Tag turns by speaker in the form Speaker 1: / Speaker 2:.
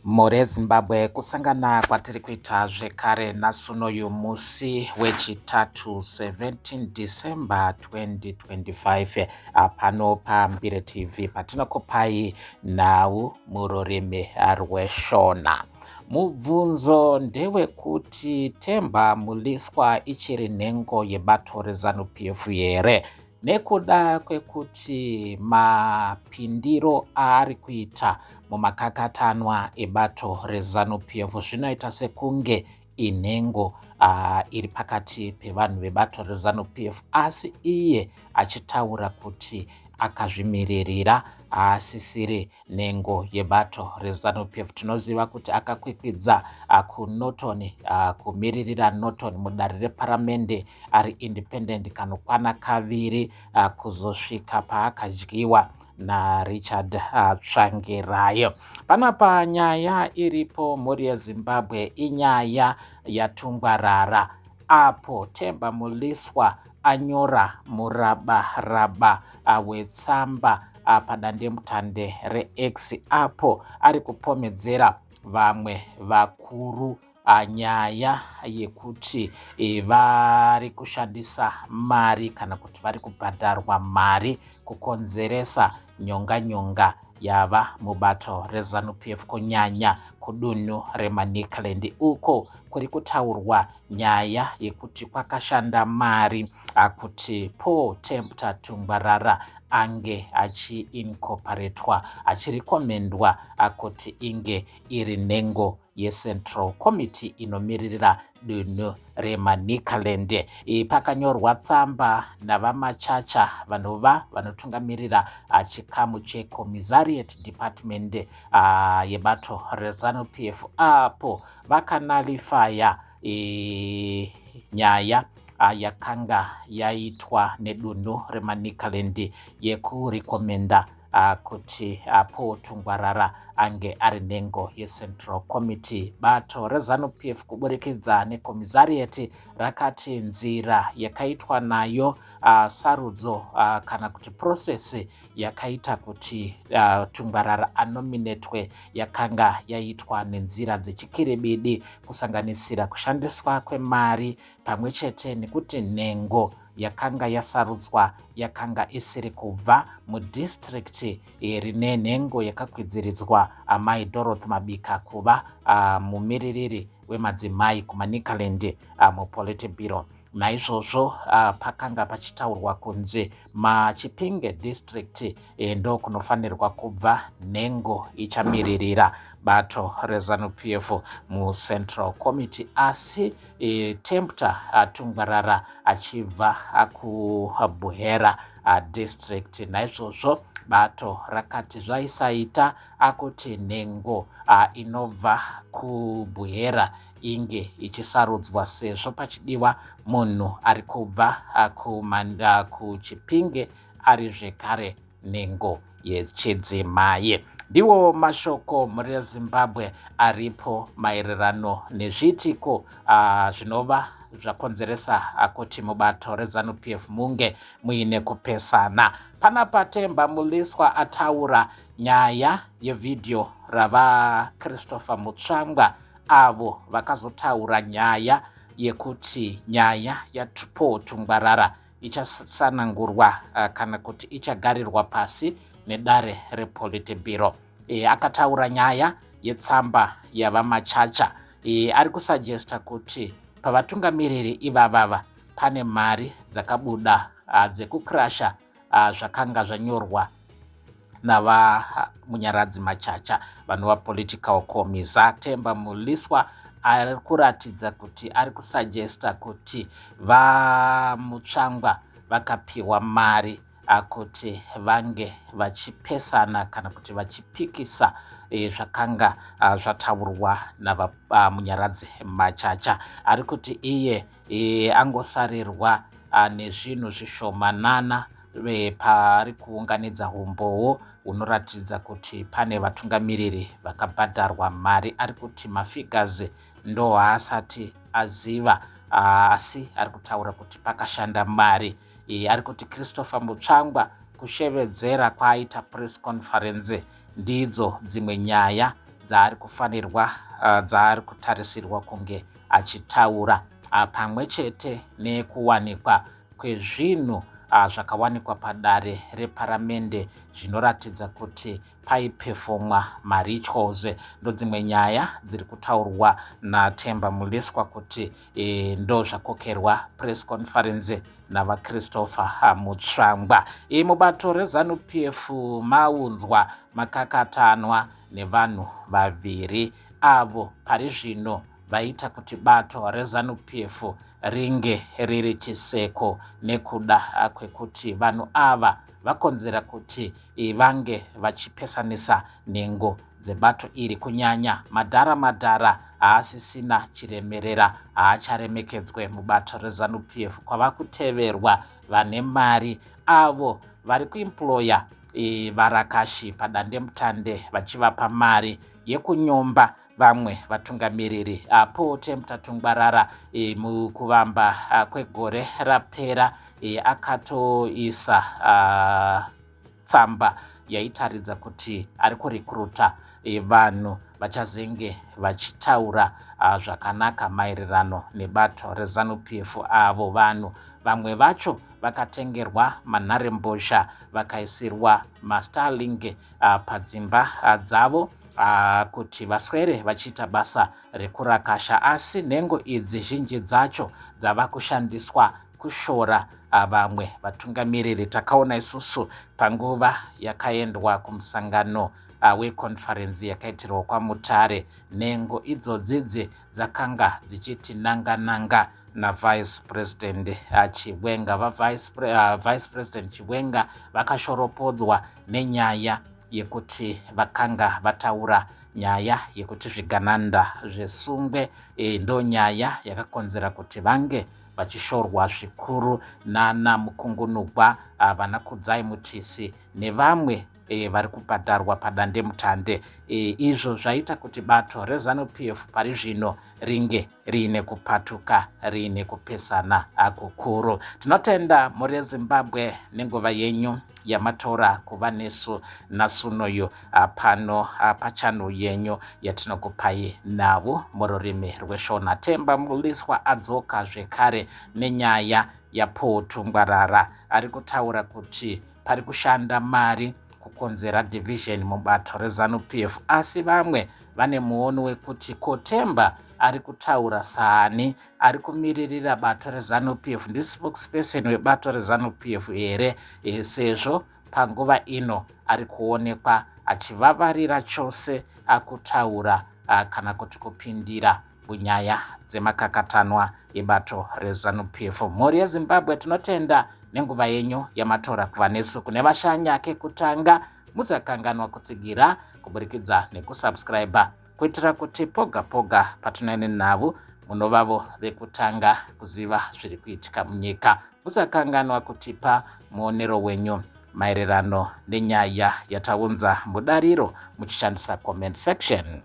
Speaker 1: More Zimbabwe kusangana kwatiri kuita zvekare nasuno uyu musi wechitatu 17 December 2025 pano paMbire TV patinokupai nhau mururimi rweshona. Mubvunzo ndewekuti Temba Muliswa ichiri nhengo yebato reZANU-PF here nekuda kwekuti mapindiro aari kuita mumakakatanwa ebato reZANU-PF zvinoita sekunge inhengo iri pakati pevanhu vebato reZANU-PF, asi iye achitaura kuti akazvimiririra haasisiri nhengo yebato reZANU-PF. Tinoziva kuti akakwikwidza kuNorton kumiririra Norton mudare reparamende ari independent kanokwana kaviri kuzosvika paakadyiwa naRichard Tsvangirayo. Panapa nyaya iripo mhuri yeZimbabwe inyaya yatungwarara apo Temba Muliswa anyora murabaraba wetsamba padandemutande reX apo ari kupomedzera vamwe vakuru nyaya yekuti vari kushandisa mari kana kuti vari kubhadharwa mari kukonzeresa nyonga yava mubato reZANU-PF kunyanya kudunhu reManicaland uko kuri kutaurwa nyaya yekuti kwakashanda mari kuti Paul Tempta Tungwarara ange achiincorporatwa achirikomendwa kuti inge iri nhengo yeCentral Committee inomiririra dunhu reManicaland. Pakanyorwa tsamba navamachacha vanova vanotungamirira chikamu checommissariat department yebato reZANU-PF apo vakanalifaya nyaya yakanga yaitwa nedunhu reManicaland yekurikomenda kuti Paul Tungwarara ange ari nhengo yeCentral Committee. Bato reZANU-PF kuburikidza necommissariat rakati nzira yakaitwa nayo sarudzo kana kuti process yakaita kuti Tungwarara anominetwe yakanga yaitwa nenzira dzechikiribidi kusanganisira kushandiswa kwemari pamwe chete nekuti nhengo yakanga yasarudzwa yakanga isiri kubva mudistrict rine nhengo yakakwidziridzwa Mai Dorothy Mabika kuva mumiririri wemadzimai kuManicaland muPolitburo. Naizvozvo pakanga pachitaurwa kunzi maChipinge district ndo kunofanirwa kubva nhengo ichamiririra bato reZANU-PF muCentral Committee, asi Tempta Tungwarara achibva kuBuhera district. Naizvozvo bato rakati zvaisaita akuti nhengo inobva kuBuhera inge ichisarudzwa sezvo pachidiwa munhu ari kubva kuChipinge ari zvekare nhengo yechidzimai. Ndiwo mashoko mhuri yeZimbabwe aripo maererano nezvitiko zvinova zvakonzeresa kuti mubato reZANU-PF munge muine kupesana. Panapa Temba Muliswa ataura nyaya yevidhio rava Christopher Mutsvangwa avo vakazotaura nyaya yekuti nyaya yaPaul Tungwarara ichasanangurwa kana kuti ichagarirwa pasi nedare rePolitburo. Akataura nyaya yetsamba yavamachacha ari kusajesta kuti pavatungamiriri ivavava pane mari dzakabuda dzekukrasha zvakanga zvanyorwa nava munyaradzi machacha vanova political commissar. Temba Muliswa ari kuratidza kuti ari kusajesta kuti vaMutsvangwa vakapiwa mari kuti vange vachipesana kana kuti vachipikisa zvakanga zvataurwa nava munyaradzi machacha. Ari kuti iye angosarirwa nezvinhu zvishomanana paari kuunganidza umboo unoratidza kuti pane vatungamiriri vakabhadharwa mari. Ari kuti mafigures ndo haasati aziva, asi ari kutaura kuti pakashanda mari. Ari kuti Christopher Mutsvangwa kushevedzera kwaaita press conference ndidzo dzimwe nyaya dzaari kufanirwa dzaari kutarisirwa kunge achitaura, pamwe chete nekuwanikwa kwezvinhu zvakawanikwa padare reparamende zvinoratidza kuti paipefomwa marituals. Ndodzimwe nyaya dziri kutaurwa naTemba Muliswa kuti ndo zvakokerwa press conference navaChristopher Mutsvangwa. Mubato reZANU-PF maunzwa makakatanwa nevanhu vaviri avo pari zvino vaita kuti bato reZANU-PF ringe riri chiseko nekuda kwekuti vanhu ava vakonzera kuti vange vachipesanisa nhengo dzebato iri, kunyanya madhara haasisina chiremerera haacharemekedzwe mubato reZANU-PF kwava kuteverwa vane mari avo vari kuimploya varakashi padandemutande vachivapa mari yekunyomba vamwe vatungamiriri. Paul Mtatungwarara mukuvamba kwegore rapera akatoisa tsamba yaitaridza kuti ari kurikuruta vanhu vachazenge vachitaura zvakanaka maererano nebato reZANU-PF. Avo vanhu vamwe vacho vakatengerwa manharembozha vakaisirwa mastarlink padzimba dzavo kuti vaswere vachiita basa rekurakasha, asi nhengo idzi zhinji dzacho dzava kushandiswa kushora vamwe vatungamiriri. Takaona isusu panguva yakaendwa kumusangano weconference yakaitirwa kwaMutare, nhengo idzodzidzi dzakanga dzichiti nanga navice president Chiwenga. Vice president Chiwenga vakashoropodzwa nenyaya yekuti vakanga vataura nyaya yekuti zvigananda zvesungwe ndo nyaya yakakonzera kuti vange vachishorwa zvikuru nana Mukungunugwa, vanaKudzai Mutisi nevamwe vari kubhadharwa padandemutande. Izvo zvaita kuti bato reZANU-PF pari zvino ringe riine kupatuka, riine kupesana kukuru. Tinotenda muri yeZimbabwe nenguva yenyu yamatora kuva nesu nasunoyo pano pachano yenyu yatinokupai navo mururimi rweshona. Temba Muliswa adzoka zvekare nenyaya yaPaul Tungwarara ari kutaura kuti pari kushanda mari kukonzera division mubato reZANU-PF, asi vamwe vane muono wekuti Temba ari kutaura saani, ari kumiririra bato reZANU-PF, ndi spokesperson webato reZANU-PF here, sezvo panguva ino ari kuonekwa achivavarira chose akutaura kana kuti kupindira munyaya dzemakakatanwa ebato reZANU-PF. Mhuri yeZimbabwe tinotenda nenguva yenyu yamatora kuva nesu. Kune vashanyake kutanga musakanganwa kutsigira kuburikidza nekusubscribe kuitira kuti poga poga patinoene navo munovavo vekutanga kuziva zviri kuitika munyika. Musakanganwa kutipa muonero wenyu maererano nenyaya yataunza mudariro muchishandisa comment section.